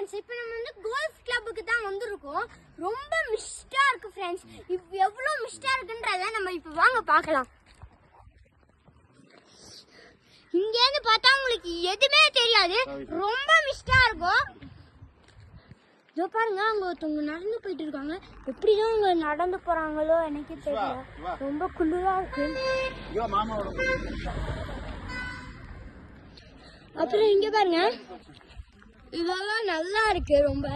Friends, இப்போ நம்ம வந்து கோல்ஃப் கிளப்புக்கு தான் வந்திருக்கோம். ரொம்ப மிஸ்டா இருக்கு ஃப்ரெண்ட்ஸ். இப்போ எவ்வளோ மிஸ்டா இருக்குன்றத நம்ம இப்போ வாங்க பார்க்கலாம். இங்கேருந்து பார்த்தா உங்களுக்கு எதுவுமே தெரியாது, ரொம்ப மிஸ்டா இருக்கும். இதோ பாருங்க, அங்க ஒருத்தவங்க நடந்து போயிட்டு இருக்காங்க. எப்படிதான் அவங்க நடந்து போறாங்களோ எனக்கு தெரியல. ரொம்ப குளிரா இருக்கு. அப்புறம் இங்க பாருங்க, இதெல்லாம் நல்லா இருக்கு, ரொம்ப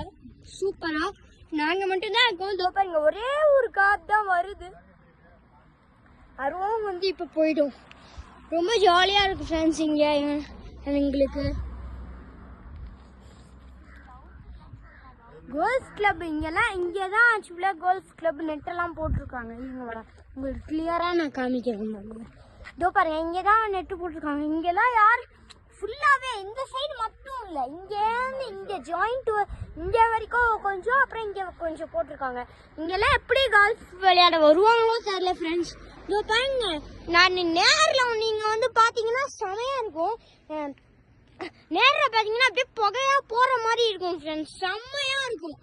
சூப்பரா. நாங்க மட்டும்தான் இருக்கோம். இதோ பாருங்க, ஒரே ஒரு கார் தான் வருது. அதுவும் வந்து இப்ப போயிடும். ரொம்ப ஜாலியா இருக்கு ஃப்ரெண்ட்ஸ் இங்க எங்களுக்கு. கோல்ஃப் கிளப் இங்கதான் ஆக்சுவலாக கோல்ஃப் கிளப் நெட்டெல்லாம் போட்டிருக்காங்க. இவங்க உங்களுக்கு கிளியராக நான் காமிக்கிறேன். இதோ பாருங்க, இங்கே தான் நெட்டு போட்டிருக்காங்க. இங்கெல்லாம் யார் ஃபுல்லாகவே இந்த சைடு மட்டும் இல்லை, இங்கேருந்து இங்கே ஜாயிண்ட் இங்கே வரைக்கும் கொஞ்சம், அப்புறம் இங்கே கொஞ்சம் போட்டிருக்காங்க. இங்கெல்லாம் எப்படி கோல்ஃப் விளையாட வருவாங்களோ தெரியல ஃப்ரெண்ட்ஸ். இதோ பாருங்க, நான் நேரில் நீங்கள் வந்து பார்த்தீங்கன்னா செமையாக இருக்கும். நேரில் பார்த்தீங்கன்னா அப்படியே புகையா போற மாதிரி இருக்கும் ஃப்ரெண்ட்ஸ், செம்மையா இருக்கும்.